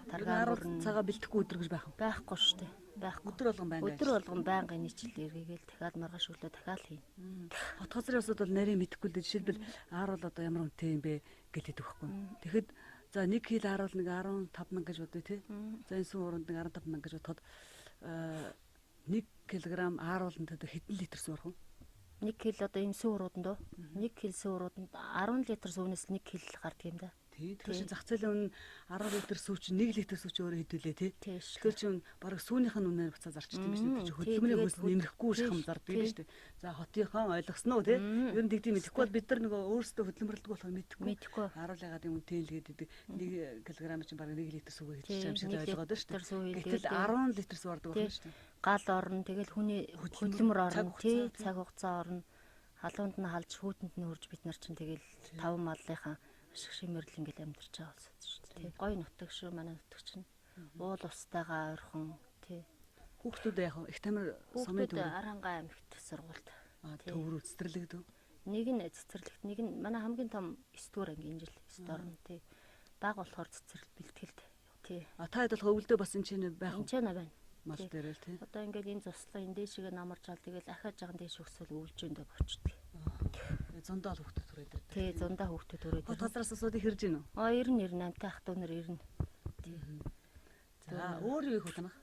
Таргаа бүрэн цагаа бэлтгэхгүй өдөр гэж байх уу? байхгүй шүү дээ. Байхгүй. Өдөр болгон байна. Өдөр болгон байнгын нийчлэл эргээгээл дахиад маргааш өглөө дахиад хийнэ. Хот газрын усуд бол нарийн мэдэхгүй л дээ. Жишээлбэл аар бол одоо ямар үнэтэй юм бэ гэж хэлдэг байхгүй. Тэгэхэд за 1 кг аар бол нэг 15 мянга гэж бодъё тий. За энэ сүү уранд нэг 15 мянга гэж бодоход 1 кг аар бол хэдэн литр сүү орох вэ? 1 кг одоо энэ сүү урууданд доо 1 кг сүү урууданд 10 литр сүүнээс 1 кг гардаг юм да. Тэгэхээр зах зээлийн үнэ 10 литр сүү чинь 1 литр сүү чинь өөрөө хэдүүлээ тий. Тэгэхээр чинь баг сүүнийх нь үнээр буцаа зарчдаг юм шүү дээ. Хөдөлмөрийн хөлс нэмэхгүй шахам зардаг юм шүү дээ. За хотынхон ойлгосноо тий. Ер нь тэгдэм мэдэхгүй бол бид нар нөгөө өөрсдөө хөдөлмөрлөдөг болохоор мэдэхгүй. Харуулгаад юм тэлгээд идэг 1 кг чинь баг 1 литр сүүгээ хэлчих юм шиг ойлгоод байна шүү дээ. Гэтэл 10 литр сүү ордог байна шүү дээ. Гал орно тэгэл хүний хөдөлмөр орно тий. Цаг хугацаа орно. Халуунд нь халж хүүтэнд нь хурж бид нар чинь тэгэл 5 маллынхаа ашиг шимэрлэн гэл амьдарч байгаа болсон шүү дээ. Гой нутаг шүү манай нутаг чинь. Уул устайгаа ойрхон тий. Хүүхдүүд яг их тамир сумын төв Арангаа аймагт сургуульд төврөө цэцэрлэгдэв. Нэг нь цэцэрлэгт нэг нь манай хамгийн том 9 дугаар ангийн жил 9 орно тий. Баг болохоор цэцэрлэг бэлтгэлд тий. Та хэд болох өвөлдөө бас энэ чинь байх уу? Энэ чинь байна. Мал дээрэл тий. Одоо ингээд энэ цуслаа энэ дээшгээ намарч ал тэгэл ахаад жахан дээш өгсөл өвлж өндөө бочдөг. Зундаа л хүүхдүүд төрөөд байдаг. Тий, зундаа хүүхдүүд төрөөд. Хот газраас асуудыг хэрж гинөө. Ирнэ амтай ах トゥ нар ирнэ. Тий. За өөр юу их утнах?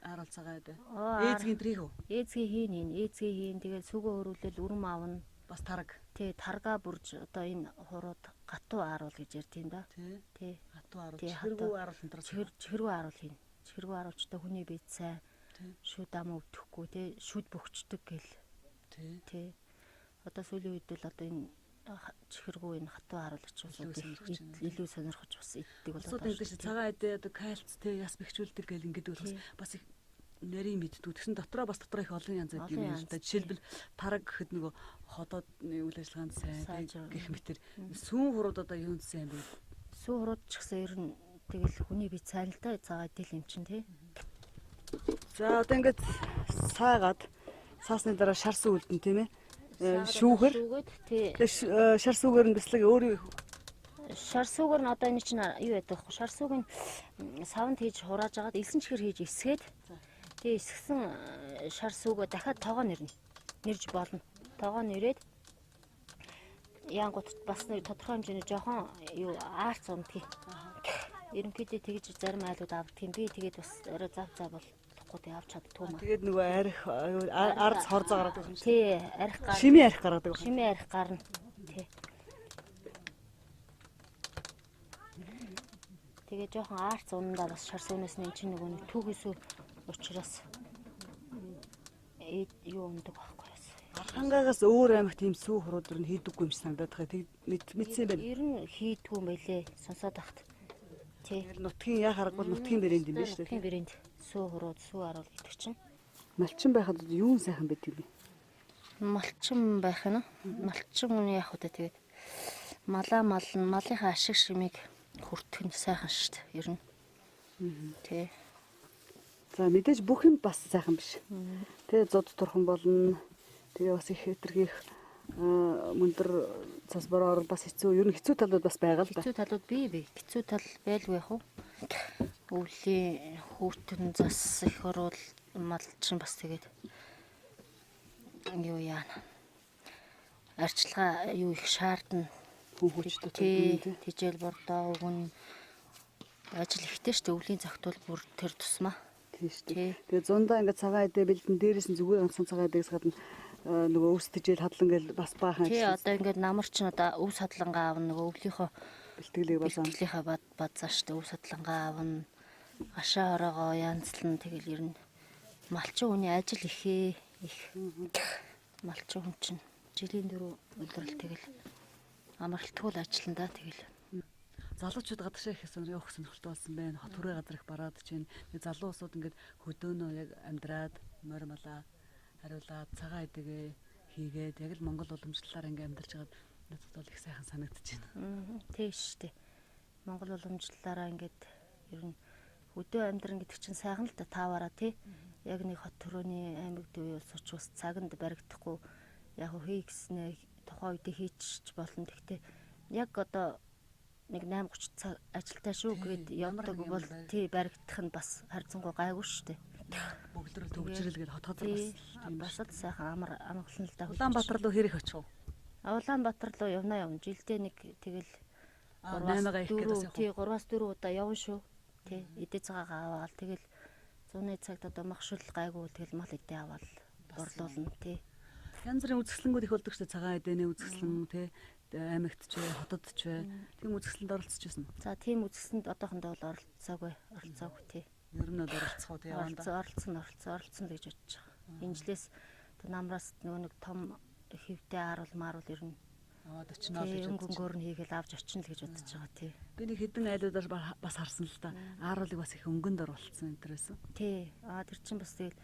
Аарал цагаа бай. Ээзгийн трих үү? Ээзгийн хийн. Тэгээд сүгөө өрүүлэл үрм аавна. Бас тараг. Тий, таргаа бүрж одоо энэ хурууд гатуу ааруул гэж ярьдیں۔ Да. Тий. Гатуу ааруул. Чихэргүй ааруул энэ дараа. Чихэргүй ааруул хийн. Чихэргүй ааруулчтай хүний бие сайн. Шүд ам өвдөхгүй тий. Шүд бөхчдөг гэл. Тий. Одоо сүүлийн үед л одоо энэ чихэргүй энэ хатуу харуулж илүү сонирхож бас иддэг болоод байна. Асуудаг цагаан эдээ одоо кальц тий яс бэхжүүлдэг гэл ингэдэг бол бас их нарийн мэддэг. Тэгсэн дотроо их олон янз байдаг юм байна. Жишээлбэл тараг гэхэд нөгөө ходоодны үйл ажиллагаанд сайн гэх мэтэр сүүн хурууд одоо юунд сайн бэ? Сүүн хурууд ч гэсэн ер нь тэгэл хүний бие сайн л да цагаан эдэл юм чин тий. За одоо ингээд саагаад саасны дараа шар сүү үлдэн тийм ээ. Шүүгэр шар сүүгээр нь бяцлаг өөр юу? Шар сүүгээр нь одоо энэ чинь юу байдаг вэ? Шар сүүг нь савнд хийж хурааж агаад элсэн чихэр хийж эсгээд тэгээ эсгсэн шар сүүгөө дахиад тоогоо нэрнэ. Нэрж болно. Тоогоо нэрээд янгууд бас нэг тодорхой хэмжээний жоохон юу аарц ундгийг. Ерөнхийдөө тэгж зарим айлууд авдаг юм. Би тэгээд бас орой зав бол явж чаддгүй маа. Тэгээд нөгөө ард хорзоо гараад байгаа юм шиг. Тий, арх гарна. Шимээ арх гараад байгаа. Шимээ арх гарна. Тий. Тэгээ жоохон арц ундаа бас шар сүүнээс нь чинь нөгөө түүхээс учраас юу ундаг байхгүй яас. Архангаагаас өөр аймагт тийм сүү хурууд нь хийдэггүй юм шиг санагдаад байгаа. Мэдсэн байх. Ер нь хийдгүү юм байлээ. Сонсоод ахт. Тий. Нутгийн яа харахгүй нутгийн брэнд юм байна шүү дээ. Нутгийн брэнд. Сүү хурууд сүү аруул гэдэг чинь. Малчин байхад юу сайхан байдаг юм бэ? Малчин байх нь. Малчин үний яг удаа тэгээд малынхаа ашиг шимийг хүртэх нь сайхан шүү дээ. Ер нь. Тий. За мэдээж бүх юм бас сайхан биш. Тэгээ зод турхан болно. Тэгээ бас их хэтэрхийх мөндөр цас бороор бас хэцүү. Ер нь хэцүү талууд бас байгаа л да. Хэцүү талууд бий. Хэцүү тал байлгүй яах вэ? Өвлийн хүүтэн зас их орвол малчин бас тэгээд юу яана. Арчилгаа юу их шаардна. Хүүхэдтэй тижэл бордоо өгөн ажил ихтэй шүү дээ. Өвлийн загтуул бүр тэр тусмаа. Тийм шүү дээ. Тэгээ зундаа ингээд цагаан эдээ бэлдэн дээрээс нь зүгээр ганцхан цагаан эдээс гадна нөгөө өвс тижэл хадлан гэл бас баахан. Тий одоо ингээд намар чинь одоо өвс хадлангаа аавна нөгөө өвлийнхөө бэлтгэлийнхаа бадзаа шүү дээ. Өвс хадлангаа аавна. Ашаа ороогоо янзлан тэгэл ер нь малчин хүний ажил их малчин хүн чинь жилийн 4 өдрөл тэгэл амралтгүй л ажиллана да тэгэл. Залуучууд гадагшаа их явах сонирхолтой болсон байна. Хот хүрээ газар их бараад чинь залуусууд ингээд хөдөөнөө яг амьдраад морь малаа хариулаад цагаан эдэгээ хийгээд яг л Монгол уламжлалаар ингээд амьдарч байгаад надад бол их сайхан санагдаж байна. Тийм шүү дээ. Монгол уламжлалаараа ингээд ер нь өдөө амьдран гэдэг чинь сайхан л да тааваараа тий. Яг нэг хот төрөний аймаг дэв улс учраас цаганд баригдахгүй яг хий гэснээ тухайн үедээ хийчих болно. Гэхдээ яг одоо нэг 8:30 цаг ажилтаа шүү гэд явдаг бол тий баригдах нь бас харьцангуй гайгүй шүү дээ. Бөгөлдрөл төгжрөл гээд хотгоцор бас л сайхан амар амгалан л да. Улаанбаатар руу хэрэг очих уу? Улаанбаатар руу явна. Жилдээ нэг тэгэл 3-4 удаа явна шүү. Тий эдээ цагаагаа аваад тэгэл зуны цагт одоо махшил гайгүй тэгэл мал эдээ аваад борлуулна тий. Янз бүрийн үзэсгэлэнгүүд их болдог шүү дээ. Цагаан эдэний үзэсгэлэн тий аймагт ч бай, хотод ч бай. Тийм үзэсгэлэнд оролцож байсан. За тийм үзэсгэлэнд одоохондоо бол оролцоогүй тий. Ер нь оролцох уу тий явандаа. Оролцсон л гэж бодож байгаа. Энэ жилээс намраас нөгөө нэг том хэвтэй ааруул ер нь аваад очино л гэж өнгөнгөөр нь хийгээл авч очино л гэж бодож байгаа тий. Би нэг хэдэн айлуудаар бас харсан л та. Ааруулыг бас их өнгөнд оруулсан энэ төрөөс. Тий. Тэр чинь бас тэгэл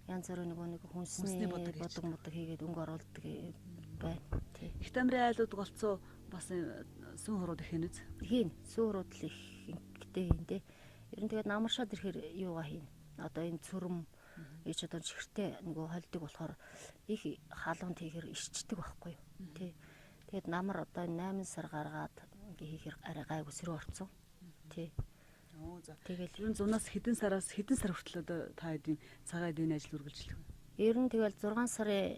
янз бүрийн нэг хүнсний бодог хийгээд өнгө оруулдаг байна. Тий. Их тамирын айлууд голцоо бас сүн хурууд их хийнэ. Хийн. Сүн хурууд л их гэдэг юм тий. Ер нь тэгээд намаршаад ирэхээр юугаа хийн. Одоо энэ цүрэм ич одоо чихэртэй нөгөө холдог болохоор их халуунд хийхээр ишчдэг байхгүй юу. Тий. Тэгээд намар одоо 8 сар гаргаад ингээ хийхээр арай гайгүй сэрүү орцсон. Тий. Тэгэл ер нь зунаас хэдэн сар хүртэл одоо та хэдийн цагаан эдийн ажил үргэлжлэх вэ? Ер нь тэгэл 6 сарын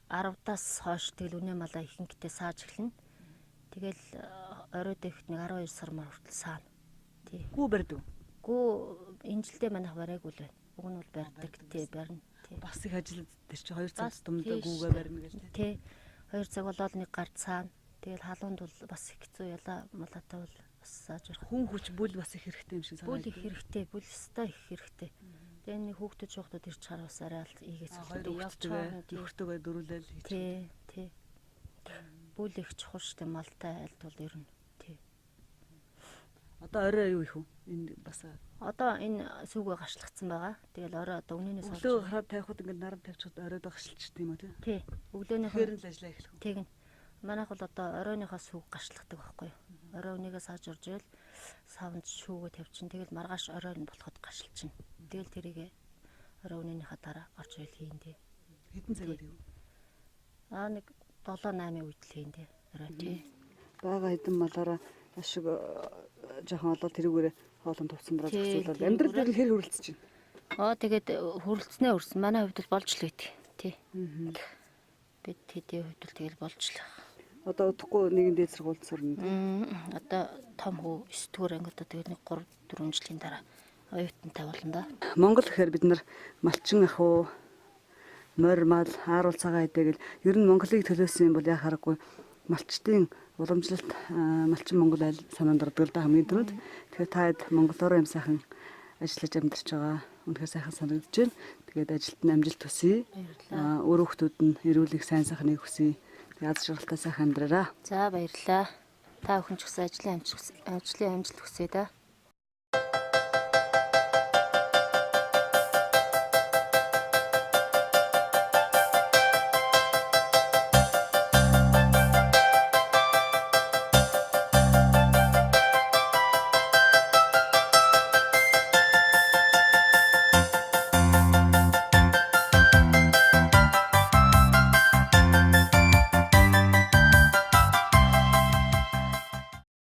10-аас хойш тэгэл үнэ малаа ихэнхдээ сааж эхэлнэ. Тэгэл оройд ихт нэг 12 сар мар хүртэл саана. Тий. Гүү барьдаг. Гүү энэ жилдээ манайх барайгүй л байна. Уг нь бол барьдаг тий барина. Тий. Бас их ажил дээр чи 2 цаг тутамдаа гүүгээ барина гэж тий. 2 цаг болоод нэг гард цаана. Тэгэл халуунд бол бас их хэцүү ялаа малаатай бол бас сааж ирэх. Хүн хүч бүл бас их хэрэгтэй юм шиг санагдав. Бүл их хэрэгтэй. Бүл өстой их хэрэгтэй. Тэгээ нэг хүүхдүүд шуухтад ирж чаар бас арай л ийгээс явчихтайгаа дөрүүлээл хийчих. Тий. Бүл их чухал штэ малтай айлт бол ер нь тий. Одоо орой юу их вэ? Энэ бас одоо энэ сүгэ гашлагдсан байгаа. Тэгэл орой одоо үнэнээс өглөө хараад тавихад ингээд наран тавьчихад оройд гашлчихдээ юм уу тий? Тий. Өглөөнийхөө хэрэг л ажиллаа эхлэх үү? Тэгнь. Манайх бол одоо оройныхоо сүг гашлахдаг байхгүй юу? Орой үнийгээ сааж орж ирэл савнд шүүгээ тавьчин. Тэгэл маргааш орой нь болоход гашлчихна. Тэгэл тэрийгээ орой үнийхээ дараа орж ирэл хийн дээ. Хэдэн цаг үед юу? Нэг 7-8 үед л хийн дээ. Орой тий. Бага хэдэн малаараа ашиг жоохон олоод тэрүүгээрээ хоолон тувсан дараа зохицуулаад амьдрал дээр л хэр хөрөлцөж байна. Тэгээд хөрөлцснээ өрсөн. Манай хувьд бол болж л байт. Тий. Бид тэдний хувьд л тэгэл болж л. Одоо удахгүй нэгэн дээд сургуульд сурна. Одоо том хүү 9 дугаар анги одоо тэгээд нэг 3-4 жилийн дараа оюутантай болно да. Монгол гэхээр бид нар малчин ах уу, морь мал, ааруул цагаан эдэг гэл ер нь Монголыг төлөөсөн юм бол яа харахгүй малчтын уламжлалт малчин Монгол айл санаанд ордог л да хамгийн түрүүнд. Тэгэхээр та хэд монголоор юм сайхан ажиллаж амьдарч байгаа. Үнэхээр сайхан санагдаж байна. Тэгээд ажилд нь амжилт хүсье. Өөр хүүхдүүд нь эрүүл их сайн сайхныг хүсье. Яз жаргалтай сайхан амьдраарай. За баярлалаа. Та бүхэн ч гэсэн ажлын амжилт хүсье да.